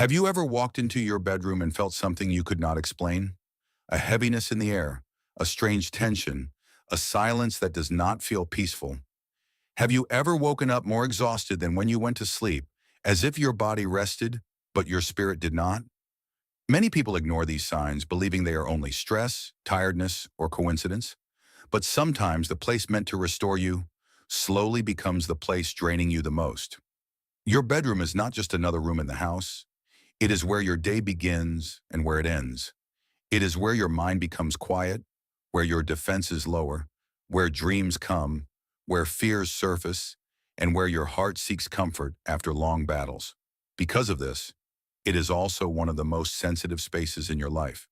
Have you ever walked into your bedroom and felt something you could not explain? A heaviness in the air, a strange tension, a silence that does not feel peaceful. Have you ever woken up more exhausted than when you went to sleep, as if your body rested, but your spirit did not? Many people ignore these signs, believing they are only stress, tiredness, or coincidence. But sometimes the place meant to restore you slowly becomes the place draining you the most. Your bedroom is not just another room in the house. It is where your day begins and where it ends. It is where your mind becomes quiet, where your defenses lower, where dreams come, where fears surface, and where your heart seeks comfort after long battles. Because of this, it is also one of the most sensitive spaces in your life.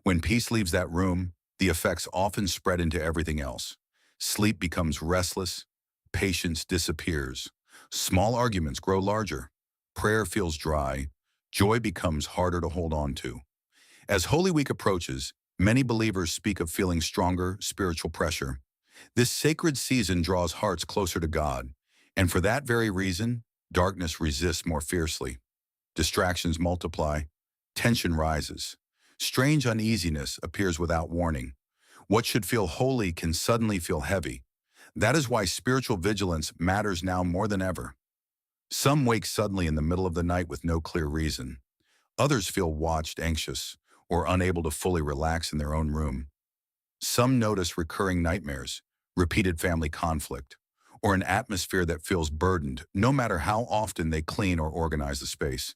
When peace leaves that room, the effects often spread into everything else. Sleep becomes restless, patience disappears, small arguments grow larger, prayer feels dry, joy becomes harder to hold on to. As Holy Week approaches, many believers speak of feeling stronger spiritual pressure. This sacred season draws hearts closer to God, and for that very reason, darkness resists more fiercely. Distractions multiply, tension rises. Strange uneasiness appears without warning. What should feel holy can suddenly feel heavy. That is why spiritual vigilance matters now more than ever. Some wake suddenly in the middle of the night with no clear reason. Others feel watched, anxious, or unable to fully relax in their own room. Some notice recurring nightmares, repeated family conflict, or an atmosphere that feels burdened, no matter how often they clean or organize the space.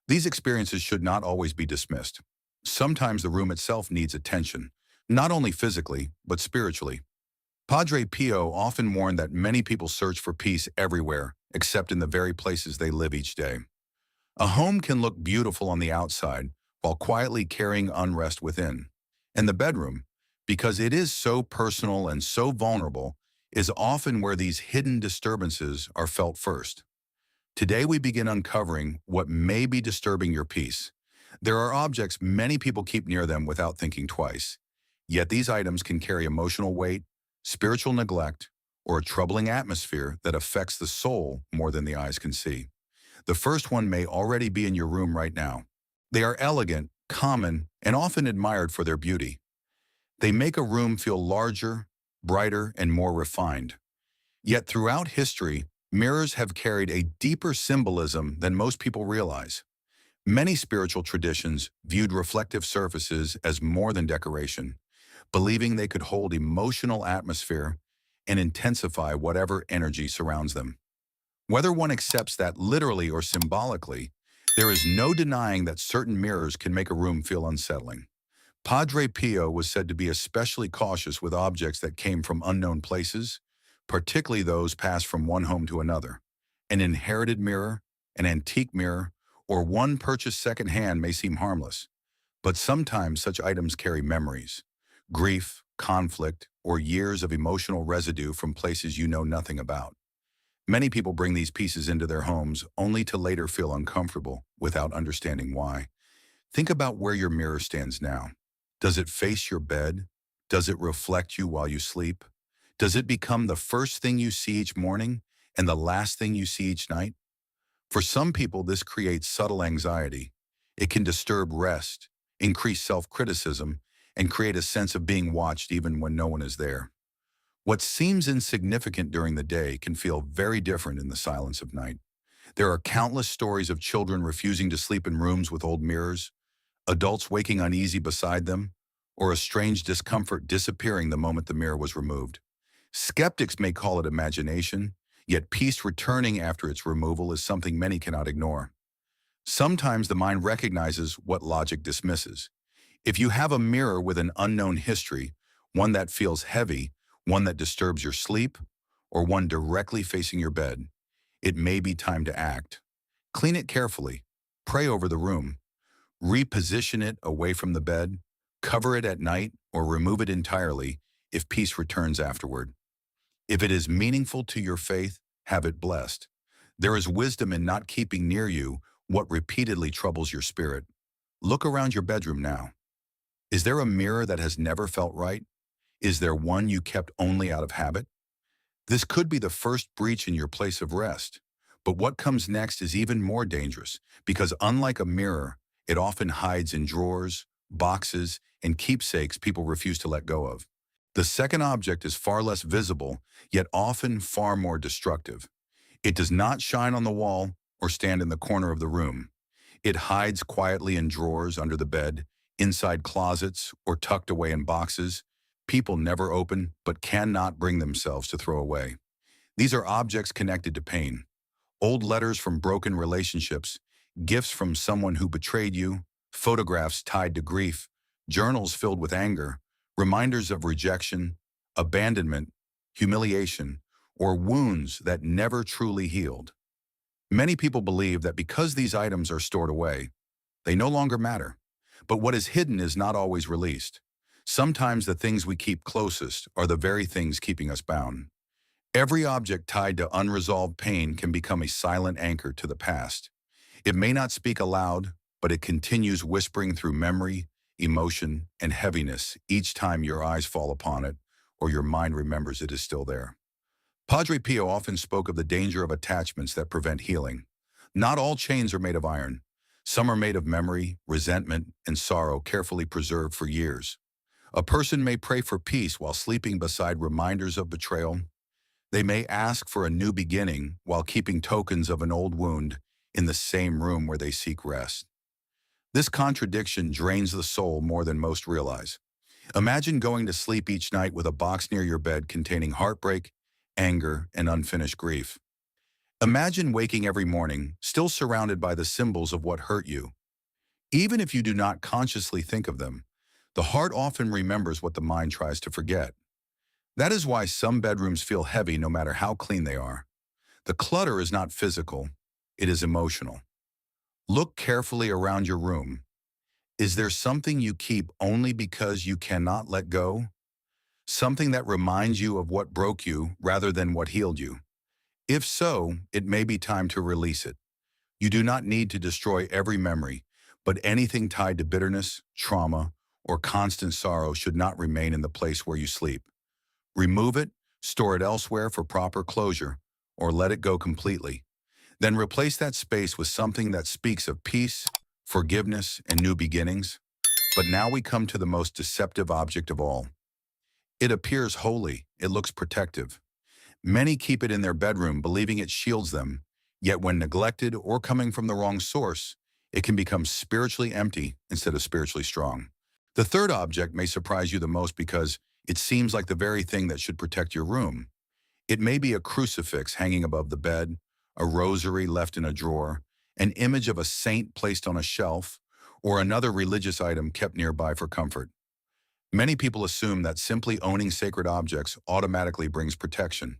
These experiences should not always be dismissed. Sometimes the room itself needs attention, not only physically, but spiritually. Padre Pio often warned that many people search for peace everywhere, except in the very places they live each day. A home can look beautiful on the outside, while quietly carrying unrest within. And the bedroom, because it is so personal and so vulnerable, is often where these hidden disturbances are felt first. Today we begin uncovering what may be disturbing your peace. There are objects many people keep near them without thinking twice. Yet these items can carry emotional weight, spiritual neglect, or a troubling atmosphere that affects the soul more than the eyes can see. The first one may already be in your room right now. They are elegant, common, and often admired for their beauty. They make a room feel larger, brighter, and more refined. Yet throughout history, mirrors have carried a deeper symbolism than most people realize. Many spiritual traditions viewed reflective surfaces as more than decoration, believing they could hold emotional atmosphere and intensify whatever energy surrounds them. Whether one accepts that literally or symbolically, there is no denying that certain mirrors can make a room feel unsettling. Padre Pio was said to be especially cautious with objects that came from unknown places, particularly those passed from one home to another. An inherited mirror, an antique mirror, or one purchased secondhand may seem harmless, but sometimes such items carry memories, grief, conflict, or years of emotional residue from places you know nothing about. Many people bring these pieces into their homes only to later feel uncomfortable without understanding why. Think about where your mirror stands now. Does it face your bed? Does it reflect you while you sleep? Does it become the first thing you see each morning and the last thing you see each night? For some people, this creates subtle anxiety. It can disturb rest, increase self-criticism, and create a sense of being watched even when no one is there. What seems insignificant during the day can feel very different in the silence of night. There are countless stories of children refusing to sleep in rooms with old mirrors, adults waking uneasy beside them, or a strange discomfort disappearing the moment the mirror was removed. Skeptics may call it imagination, yet peace returning after its removal is something many cannot ignore. Sometimes the mind recognizes what logic dismisses. If you have a mirror with an unknown history, one that feels heavy, one that disturbs your sleep, or one directly facing your bed, it may be time to act. Clean it carefully, pray over the room, reposition it away from the bed, cover it at night, or remove it entirely if peace returns afterward. If it is meaningful to your faith, have it blessed. There is wisdom in not keeping near you what repeatedly troubles your spirit. Look around your bedroom now. Is there a mirror that has never felt right? Is there one you kept only out of habit? This could be the first breach in your place of rest. But what comes next is even more dangerous because unlike a mirror, it often hides in drawers, boxes, and keepsakes people refuse to let go of. The second object is far less visible, yet often far more destructive. It does not shine on the wall or stand in the corner of the room. It hides quietly in drawers under the bed, inside closets, or tucked away in boxes people never open but cannot bring themselves to throw away. These are objects connected to pain. Old letters from broken relationships, gifts from someone who betrayed you, photographs tied to grief, journals filled with anger, reminders of rejection, abandonment, humiliation, or wounds that never truly healed. Many people believe that because these items are stored away, they no longer matter. But what is hidden is not always released. Sometimes the things we keep closest are the very things keeping us bound. Every object tied to unresolved pain can become a silent anchor to the past. It may not speak aloud, but it continues whispering through memory, emotion, and heaviness each time your eyes fall upon it or your mind remembers it is still there. Padre Pio often spoke of the danger of attachments that prevent healing. Not all chains are made of iron. Some are made of memory, resentment, and sorrow carefully preserved for years. A person may pray for peace while sleeping beside reminders of betrayal. They may ask for a new beginning while keeping tokens of an old wound in the same room where they seek rest. This contradiction drains the soul more than most realize. Imagine going to sleep each night with a box near your bed containing heartbreak, anger, and unfinished grief. Imagine waking every morning, still surrounded by the symbols of what hurt you. Even if you do not consciously think of them, the heart often remembers what the mind tries to forget. That is why some bedrooms feel heavy no matter how clean they are. The clutter is not physical, it is emotional. Look carefully around your room. Is there something you keep only because you cannot let go? Something that reminds you of what broke you rather than what healed you? If so, it may be time to release it. You do not need to destroy every memory, but anything tied to bitterness, trauma, or constant sorrow should not remain in the place where you sleep. Remove it, store it elsewhere for proper closure, or let it go completely. Then replace that space with something that speaks of peace, forgiveness, and new beginnings. But now we come to the most deceptive object of all. It appears holy, it looks protective. Many keep it in their bedroom believing it shields them, yet when neglected or coming from the wrong source, it can become spiritually empty instead of spiritually strong. The third object may surprise you the most because it seems like the very thing that should protect your room. It may be a crucifix hanging above the bed, a rosary left in a drawer, an image of a saint placed on a shelf, or another religious item kept nearby for comfort. Many people assume that simply owning sacred objects automatically brings protection.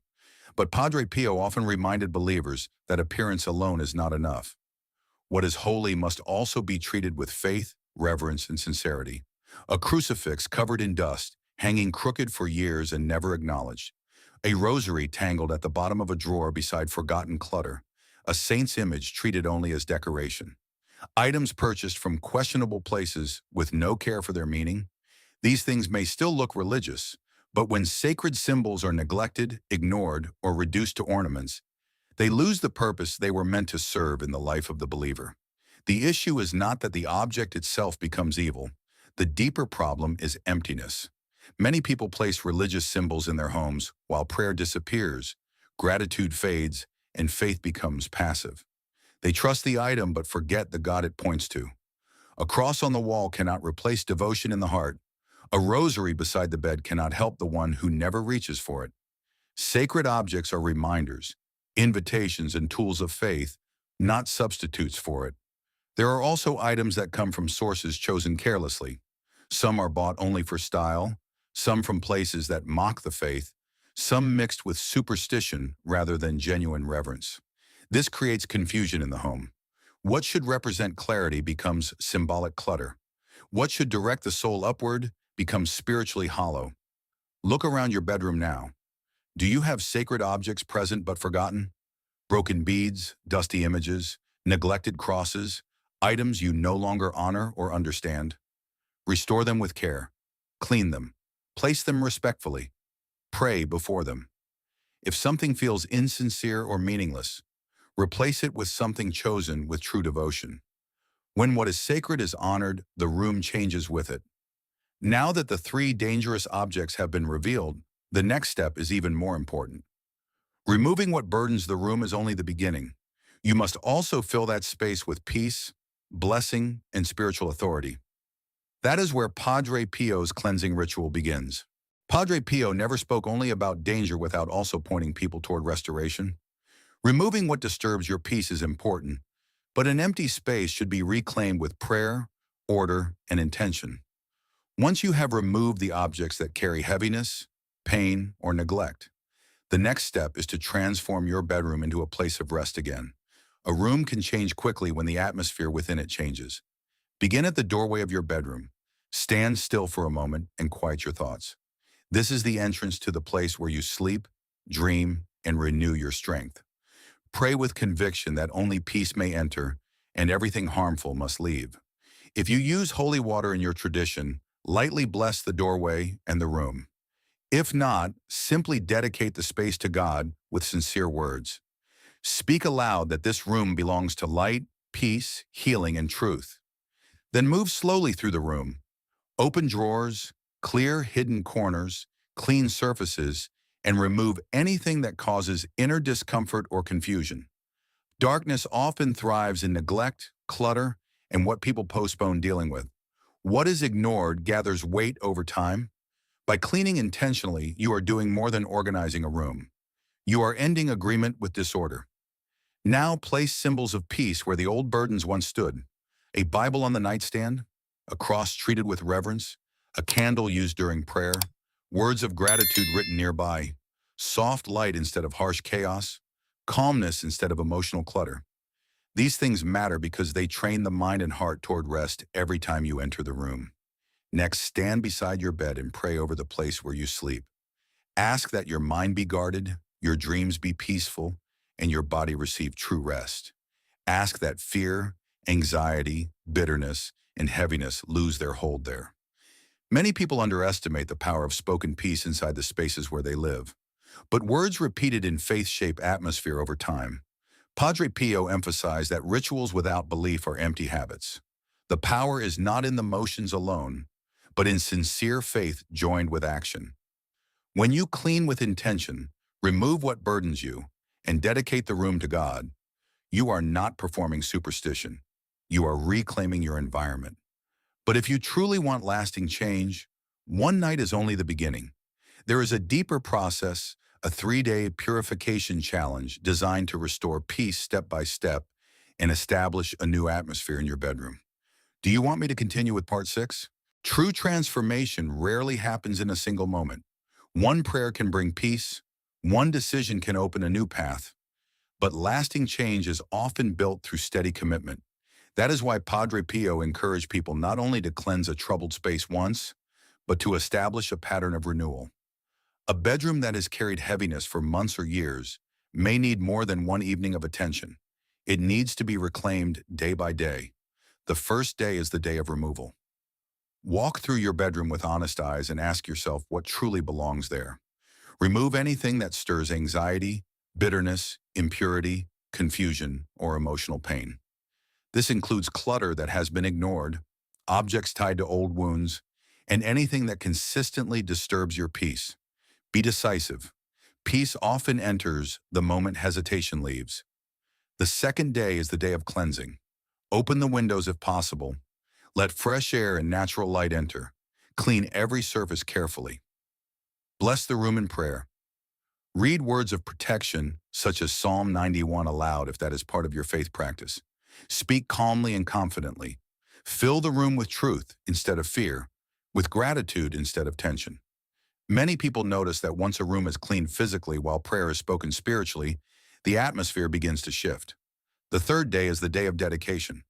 But Padre Pio often reminded believers that appearance alone is not enough. What is holy must also be treated with faith, reverence, and sincerity. A crucifix covered in dust, hanging crooked for years and never acknowledged. A rosary tangled at the bottom of a drawer beside forgotten clutter. A saint's image treated only as decoration. Items purchased from questionable places with no care for their meaning. These things may still look religious, but when sacred symbols are neglected, ignored, or reduced to ornaments, they lose the purpose they were meant to serve in the life of the believer. The issue is not that the object itself becomes evil. The deeper problem is emptiness. Many people place religious symbols in their homes while prayer disappears, gratitude fades, and faith becomes passive. They trust the item but forget the God it points to. A cross on the wall cannot replace devotion in the heart. A rosary beside the bed cannot help the one who never reaches for it. Sacred objects are reminders, invitations, and tools of faith, not substitutes for it. There are also items that come from sources chosen carelessly. Some are bought only for style, some from places that mock the faith, some mixed with superstition rather than genuine reverence. This creates confusion in the home. What should represent clarity becomes symbolic clutter. What should direct the soul upward becomes spiritually hollow. Look around your bedroom now. Do you have sacred objects present but forgotten? Broken beads, dusty images, neglected crosses, items you no longer honor or understand? Restore them with care. Clean them. Place them respectfully. Pray before them. If something feels insincere or meaningless, Replace it with something chosen with true devotion. When what is sacred is honored, the room changes with it. Now that the three dangerous objects have been revealed, the next step is even more important. Removing what burdens the room is only the beginning. You must also fill that space with peace, blessing, and spiritual authority. That is where Padre Pio's cleansing ritual begins. Padre Pio never spoke only about danger without also pointing people toward restoration. Removing what disturbs your peace is important, but an empty space should be reclaimed with prayer, order, and intention. Once you have removed the objects that carry heaviness, pain, or neglect, the next step is to transform your bedroom into a place of rest again. A room can change quickly when the atmosphere within it changes. Begin at the doorway of your bedroom. Stand still for a moment and quiet your thoughts. This is the entrance to the place where you sleep, dream, and renew your strength. Pray with conviction that only peace may enter and everything harmful must leave. If you use holy water in your tradition, lightly bless the doorway and the room. If not, simply dedicate the space to God with sincere words. Speak aloud that this room belongs to light, peace, healing, and truth. Then move slowly through the room. Open drawers, clear hidden corners, clean surfaces, and remove anything that causes inner discomfort or confusion. Darkness often thrives in neglect, clutter, and what people postpone dealing with. What is ignored gathers weight over time. By cleaning intentionally, you are doing more than organizing a room. You are ending agreement with disorder. Now place symbols of peace where the old burdens once stood. A Bible on the nightstand, a cross treated with reverence, a candle used during prayer, words of gratitude written nearby, soft light instead of harsh chaos, calmness instead of emotional clutter. These things matter because they train the mind and heart toward rest every time you enter the room. Next, stand beside your bed and pray over the place where you sleep. Ask that your mind be guarded, your dreams be peaceful, and your body receive true rest. Ask that fear, anxiety, bitterness, and heaviness lose their hold there. Many people underestimate the power of spoken peace inside the spaces where they live. But words repeated in faith shape atmosphere over time. Padre Pio emphasized that rituals without belief are empty habits. The power is not in the motions alone, but in sincere faith joined with action. When you clean with intention, remove what burdens you, and dedicate the room to God, you are not performing superstition. You are reclaiming your environment. But if you truly want lasting change, one night is only the beginning. There is a deeper process, a 3-day purification challenge designed to restore peace step by step and establish a new atmosphere in your bedroom. Do you want me to continue with part 6? True transformation rarely happens in a single moment. One prayer can bring peace, one decision can open a new path, but lasting change is often built through steady commitment. That is why Padre Pio encouraged people not only to cleanse a troubled space once, but to establish a pattern of renewal. A bedroom that has carried heaviness for months or years may need more than one evening of attention. It needs to be reclaimed day by day. The first day is the day of removal. Walk through your bedroom with honest eyes and ask yourself what truly belongs there. Remove anything that stirs anxiety, bitterness, impurity, confusion, or emotional pain. This includes clutter that has been ignored, objects tied to old wounds, and anything that consistently disturbs your peace. Be decisive. Peace often enters the moment hesitation leaves. The second day is the day of cleansing. Open the windows if possible. Let fresh air and natural light enter. Clean every surface carefully. Bless the room in prayer. Read words of protection, such as Psalm 91 aloud if that is part of your faith practice. Speak calmly and confidently. Fill the room with truth instead of fear, with gratitude instead of tension. Many people notice that once a room is cleaned physically while prayer is spoken spiritually, the atmosphere begins to shift. The third day is the day of dedication.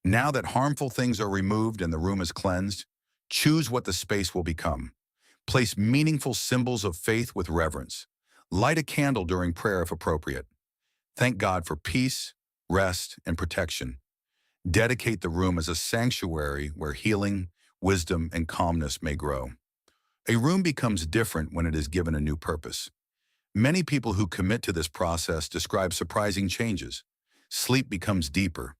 Now that harmful things are removed and the room is cleansed, choose what the space will become. Place meaningful symbols of faith with reverence. Light a candle during prayer if appropriate. Thank God for peace, rest, and protection. Dedicate the room as a sanctuary where healing, wisdom, and calmness may grow. A room becomes different when it is given a new purpose. Many people who commit to this process describe surprising changes. Sleep becomes deeper.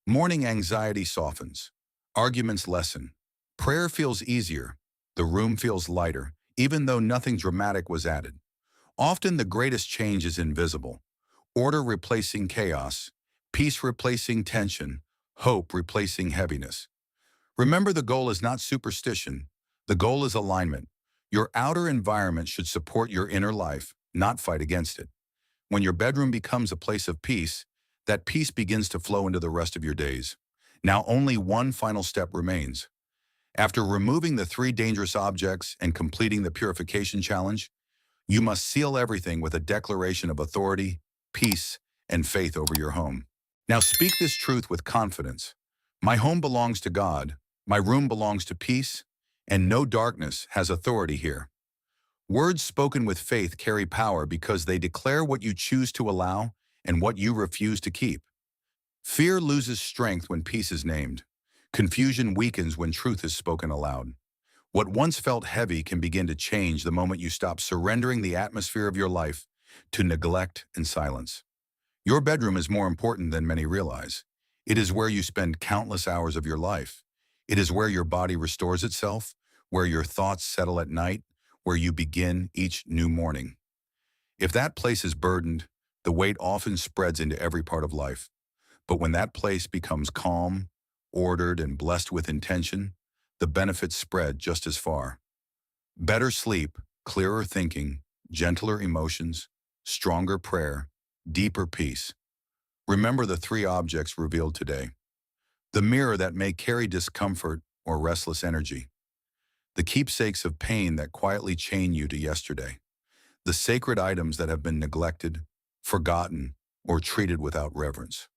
Morning anxiety softens. Arguments lessen. Prayer feels easier. The room feels lighter, even though nothing dramatic was added. Often the greatest change is invisible. Order replacing chaos, peace replacing tension, hope replacing heaviness. Remember, the goal is not superstition. The goal is alignment. Your outer environment should support your inner life, not fight against it. When your bedroom becomes a place of peace, that peace begins to flow into the rest of your days. Now only one final step remains. After removing the 3 dangerous objects and completing the purification challenge, you must seal everything with a declaration of authority, peace, and faith over your home. Now speak this truth with confidence. My home belongs to God, my room belongs to peace, and no darkness has authority here. Words spoken with faith carry power because they declare what you choose to allow and what you refuse to keep. Fear loses strength when peace is named. Confusion weakens when truth is spoken aloud. What once felt heavy can begin to change the moment you stop surrendering the atmosphere of your life to neglect and silence. Your bedroom is more important than many realize. It is where you spend countless hours of your life. It is where your body restores itself, where your thoughts settle at night, where you begin each new morning. If that place is burdened, the weight often spreads into every part of life. But when that place becomes calm, ordered, and blessed with intention, the benefits spread just as far. Better sleep, clearer thinking, gentler emotions, stronger prayer, deeper peace. Remember the 3 objects revealed today. The mirror that may carry discomfort or restless energy. The keepsakes of pain that quietly chain you to yesterday. The sacred items that have been neglected, forgotten, or treated without reverence.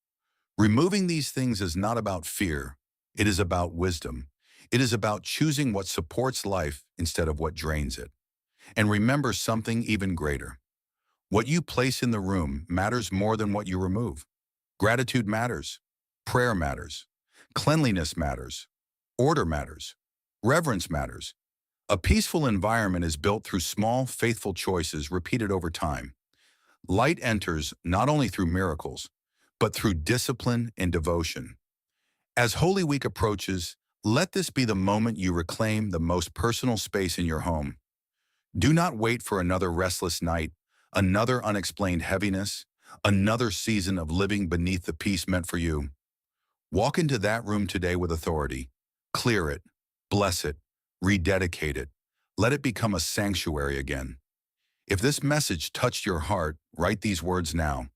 Removing these things is not about fear. It is about wisdom. It is about choosing what supports life instead of what drains it. And remember something even greater. What you place in the room matters more than what you remove. Gratitude matters. Prayer matters. Cleanliness matters. Order matters. Reverence matters. A peaceful environment is built through small, faithful choices repeated over time. Light enters not only through miracles, but through discipline and devotion. As Holy Week approaches, let this be the moment you reclaim the most personal space in your home. Do not wait for another restless night, another unexplained heaviness, another season of living beneath the peace meant for you. Walk into that room today with authority. Clear it, bless it, rededicate it. Let it become a sanctuary again. If this message touched your heart, write these words now.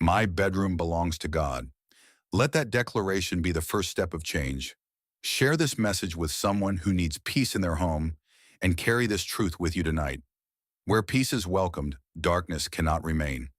My bedroom belongs to God. Let that declaration be the first step of change. Share this message with someone who needs peace in their home and carry this truth with you tonight. Where peace is welcomed, darkness cannot remain.